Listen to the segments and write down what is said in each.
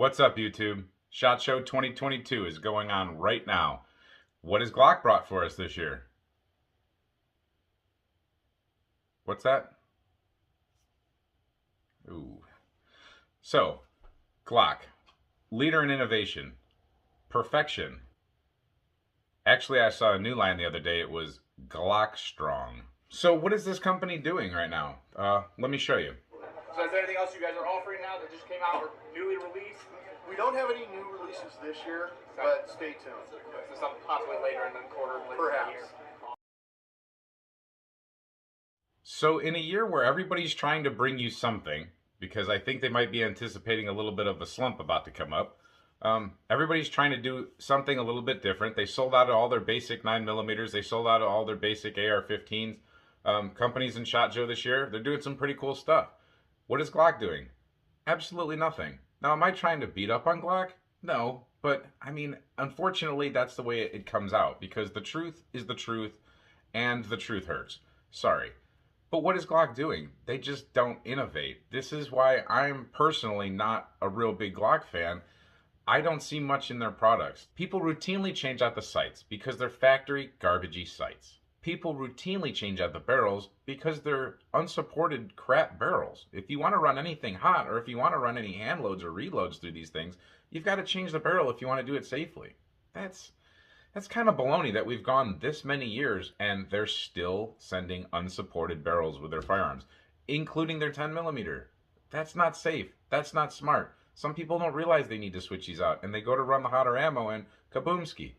What's up, YouTube? SHOT Show 2022 is going on right now. What has Glock brought for us this year? What's that? Ooh. So, Glock, leader in innovation, perfection. Actually, I saw a new line the other day. It was Glock Strong. So, what is this company doing right now? Let me show you. So is there anything else you guys are offering now that just came out or newly released? We don't have any new releases this year, but stay tuned. So something possibly later in the quarter, later Perhaps. in the year. So, in a year where everybody's trying to bring you something, because I think they might be anticipating a little bit of a slump about to come up, everybody's trying to do something a little bit different. They sold out of all their basic 9mm. They sold out of all their basic AR-15s. Companies in SHOT Show this year, they're doing some pretty cool stuff. What is Glock doing? Absolutely nothing. Now, am I trying to beat up on Glock? No, but I mean, unfortunately, that's the way it comes out, because the truth is the truth, and the truth hurts. Sorry. But what is Glock doing? They just don't innovate. This is why I'm personally not a real big Glock fan. I don't see much in their products. People routinely change out the sights because they're factory garbagey sights. People routinely change out the barrels because they're unsupported crap barrels. If you want to run anything hot, or if you want to run any hand loads or reloads through these things, you've got to change the barrel if you want to do it safely. That's kind of baloney that we've gone this many years and they're still sending unsupported barrels with their firearms, including their 10mm. That's not safe. That's not smart. Some people don't realize they need to switch these out, and they go to run the hotter ammo and kaboomski.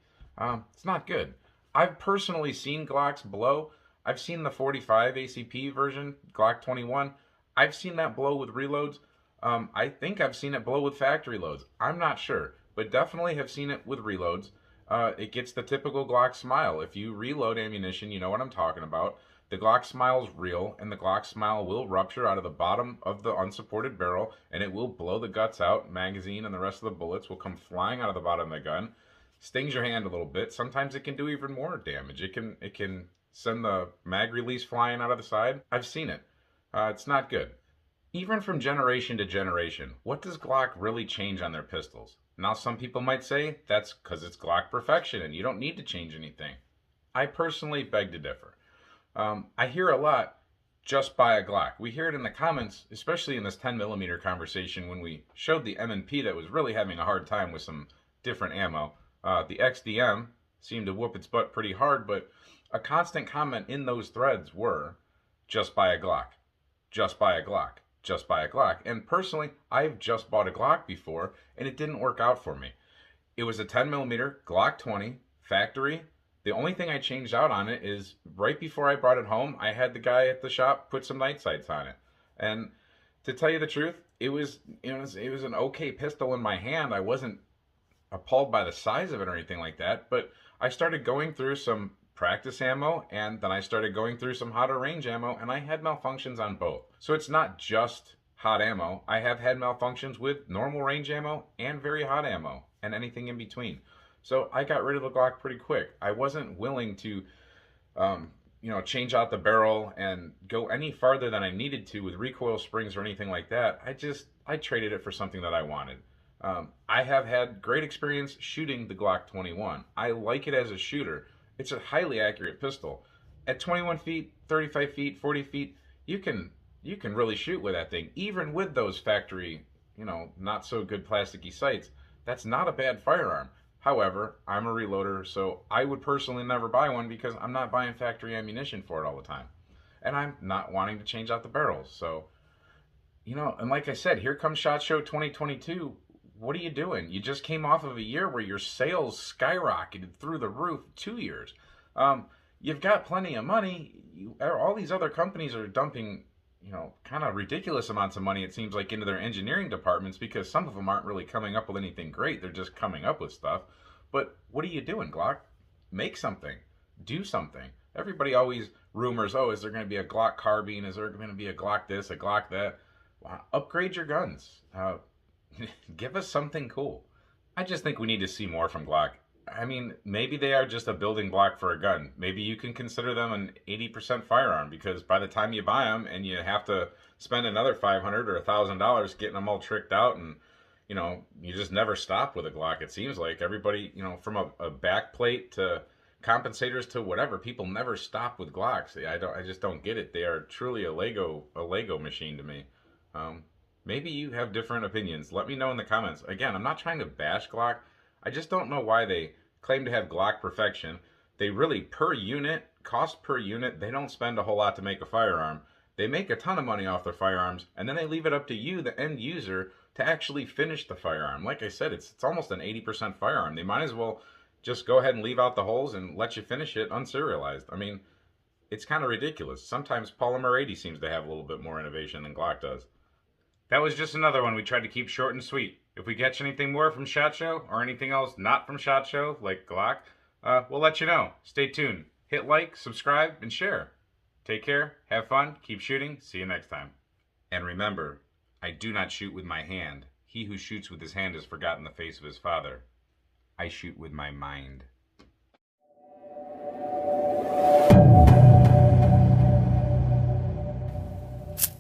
It's not good. I've personally seen Glocks blow. I've seen the 45 ACP version, Glock 21. I've seen that blow with reloads. I think I've seen it blow with factory loads. I'm not sure, but definitely have seen it with reloads. It gets the typical Glock smile. If you reload ammunition, you know what I'm talking about. The Glock smile's real, and the Glock smile will rupture out of the bottom of the unsupported barrel, and it will blow the guts out. Magazine and the rest of the bullets will come flying out of the bottom of the gun. Stings your hand a little bit. Sometimes it can do even more damage. It can send the mag release flying out of the side. I've seen it. It's not good. Even from generation to generation, what does Glock really change on their pistols? Now, some people might say that's because it's Glock perfection and you don't need to change anything. I personally beg to differ. I hear a lot, just buy a Glock. We hear it in the comments, especially in this 10mm conversation when we showed the M&P that was really having a hard time with some different ammo. The XDM seemed to whoop its butt pretty hard, but a constant comment in those threads were, just buy a Glock, just buy a Glock, just buy a Glock. And personally, I've just bought a Glock before, and it didn't work out for me. It was a 10mm Glock 20, factory. The only thing I changed out on it is right before I brought it home, I had the guy at the shop put some night sights on it. And to tell you the truth, it was an okay pistol in my hand. I wasn't appalled by the size of it or anything like that, but I started going through some practice ammo, and then I started going through some hotter range ammo, and I had malfunctions on both. So it's not just hot ammo. I have had malfunctions with normal range ammo and very hot ammo and anything in between. So I got rid of the Glock pretty quick. I wasn't willing to change out the barrel and go any farther than I needed to with recoil springs or anything like that. I traded it for something that I wanted. I have had great experience shooting the Glock 21. I like it as a shooter. It's a highly accurate pistol. At 21 feet, 35 feet, 40 feet, you can really shoot with that thing. Even with those factory, not so good plasticky sights, that's not a bad firearm. However, I'm a reloader, so I would personally never buy one because I'm not buying factory ammunition for it all the time. And I'm not wanting to change out the barrels. So, and like I said, here comes SHOT Show 2022. What are you doing? You just came off of a year where your sales skyrocketed through the roof. 2 years. You've got plenty of money. All these other companies are dumping, kind of ridiculous amounts of money, it seems like, into their engineering departments, because some of them aren't really coming up with anything great. They're just coming up with stuff. But what are you doing, Glock? Make something. Do something. Everybody always rumors, oh, is there going to be a Glock carbine? Is there going to be a Glock this, a Glock that? Well, upgrade your guns. Give us something cool. I just think we need to see more from Glock. I mean, maybe they are just a building block for a gun. Maybe you can consider them an 80% firearm, because by the time you buy them and you have to spend another $500 or $1,000 getting them all tricked out and you just never stop with a Glock. It seems like everybody, from a back plate to compensators to whatever, people never stop with Glocks. I just don't get it. They are truly a Lego machine to me. Maybe you have different opinions. Let me know in the comments. Again, I'm not trying to bash Glock. I just don't know why they claim to have Glock perfection. They really, cost per unit, they don't spend a whole lot to make a firearm. They make a ton of money off their firearms, and then they leave it up to you, the end user, to actually finish the firearm. Like I said, it's almost an 80% firearm. They might as well just go ahead and leave out the holes and let you finish it unserialized. I mean, it's kind of ridiculous. Sometimes Polymer 80 seems to have a little bit more innovation than Glock does. That was just another one we tried to keep short and sweet. If we catch anything more from SHOT Show or anything else not from SHOT Show, like Glock, we'll let you know. Stay tuned. Hit like, subscribe, and share. Take care, have fun, keep shooting, see you next time. And remember, I do not shoot with my hand. He who shoots with his hand has forgotten the face of his father. I shoot with my mind.